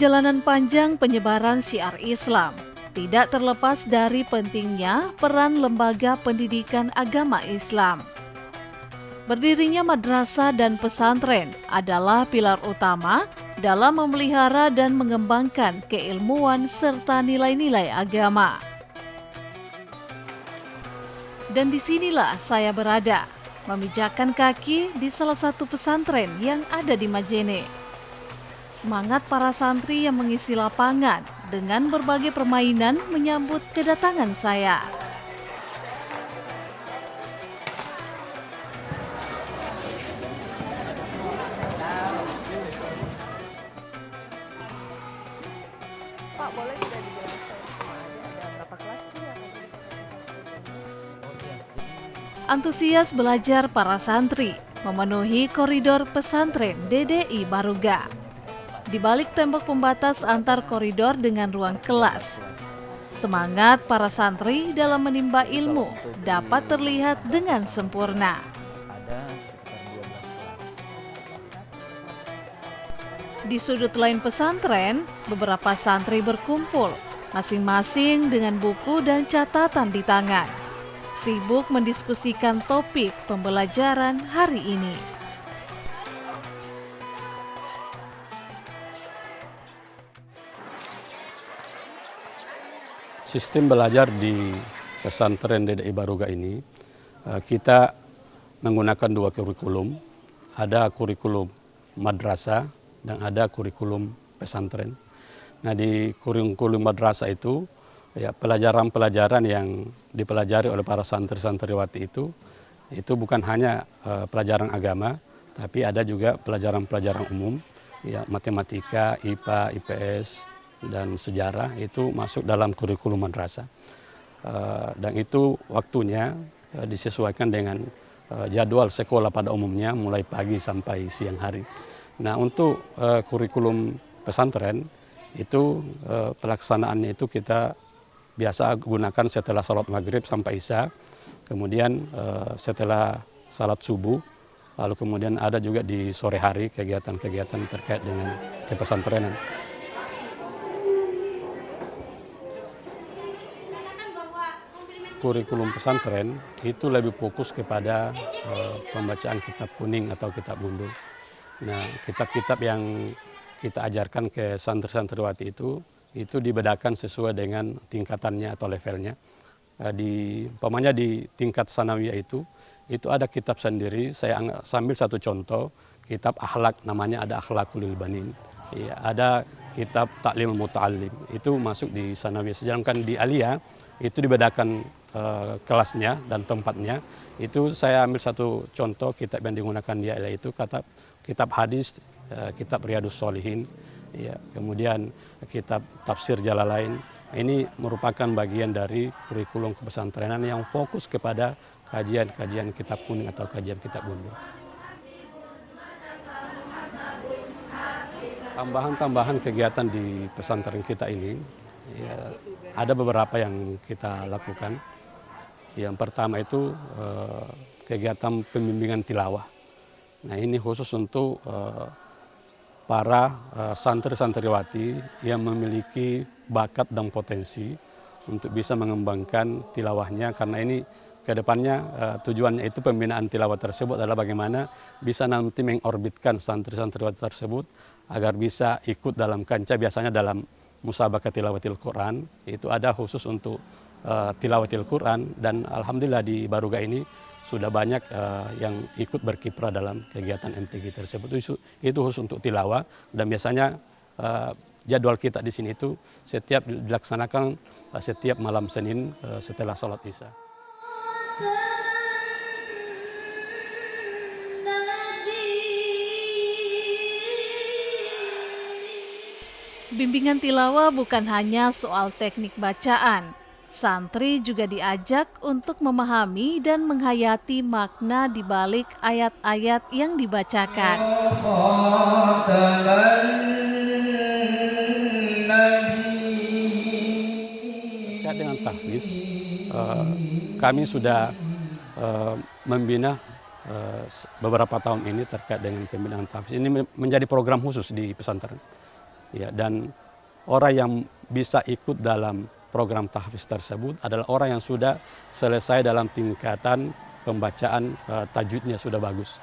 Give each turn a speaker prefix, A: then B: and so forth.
A: perjalanan panjang penyebaran syiar Islam, tidak terlepas dari pentingnya peran lembaga pendidikan agama Islam. Berdirinya madrasah dan pesantren adalah pilar utama dalam memelihara dan mengembangkan keilmuan serta nilai-nilai agama. Dan disinilah saya berada, memijakkan kaki di salah satu pesantren yang ada di Majene. Semangat para santri yang mengisi lapangan dengan berbagai permainan menyambut kedatangan saya.
B: Pak, boleh tidak dijelaskan ada berapa kelas sih yang ada di
A: Antusias belajar para santri memenuhi koridor pesantren DDI Baruga. Di balik tembok pembatas antar koridor dengan ruang kelas, semangat para santri dalam menimba ilmu dapat terlihat dengan sempurna.
C: Ada sekitar 12 kelas.
A: Di sudut lain pesantren, beberapa santri berkumpul, masing-masing dengan buku dan catatan di tangan, sibuk mendiskusikan topik pembelajaran hari ini.
D: Sistem belajar di pesantren DDI Baruga ini, kita menggunakan dua kurikulum. Ada kurikulum madrasah dan ada kurikulum pesantren. Nah, di kurikulum madrasah itu, ya, pelajaran-pelajaran yang dipelajari oleh para santri-santriwati itu bukan hanya pelajaran agama, tapi ada juga pelajaran-pelajaran umum, ya, matematika, IPA, IPS, dan sejarah itu masuk dalam kurikulum madrasah. Dan itu waktunya disesuaikan dengan jadwal sekolah pada umumnya mulai pagi sampai siang hari. Nah, untuk kurikulum pesantren itu pelaksanaannya itu kita biasa gunakan setelah sholat maghrib sampai isya, kemudian setelah salat subuh, lalu kemudian ada juga di sore hari kegiatan-kegiatan terkait dengan kepesantrenan. Kurikulum pesantren itu lebih fokus kepada pembacaan kitab kuning atau kitab gundul. Nah, kitab-kitab yang kita ajarkan ke santri-santriwati itu dibedakan sesuai dengan tingkatannya atau levelnya. Umpamanya di tingkat sanawiyah itu ada kitab sendiri. Saya sambil satu contoh, kitab akhlak, namanya ada Akhlaqul Banin. Ya, ada kitab Ta'limul Muta'allim, itu masuk di sanawiyah. Sedangkan di aliyah itu dibedakan kelasnya dan tempatnya. Itu saya ambil satu contoh kitab yang digunakan di aliyah itu kitab hadis, kitab Riyadhus Shalihin, ya, kemudian kitab tafsir Jalalain. Ini merupakan bagian dari kurikulum kepesantrenan yang fokus kepada kajian-kajian kitab kuning atau kajian kitab gundul. Tambahan-tambahan kegiatan di pesantren kita ini, ya, ada beberapa yang kita lakukan. Yang pertama itu kegiatan pembimbingan tilawah. Nah, ini khusus untuk para santri-santriwati yang memiliki bakat dan potensi untuk bisa mengembangkan tilawahnya, karena ini ke depannya tujuannya itu pembinaan tilawah tersebut adalah bagaimana bisa nanti mengorbitkan santri-santriwati tersebut agar bisa ikut dalam kancah, biasanya dalam musabaqah tilawatil Quran, itu ada khusus untuk tilawatil Quran, dan alhamdulillah di Baruga ini sudah banyak yang ikut berkiprah dalam kegiatan MTQ tersebut. Itu khusus untuk tilawah, dan biasanya jadwal kita di sini itu setiap dilaksanakan setiap malam Senin setelah sholat Isya.
A: Bimbingan tilawah bukan hanya soal teknik bacaan. Santri juga diajak untuk memahami dan menghayati makna di balik ayat-ayat yang dibacakan.
D: Terkait dengan tahfiz, kami sudah membina beberapa tahun ini terkait dengan pembinaan tahfiz. Ini menjadi program khusus di pesantren. Ya, dan orang yang bisa ikut dalam program tahfiz tersebut adalah orang yang sudah selesai dalam tingkatan pembacaan tajwidnya sudah bagus.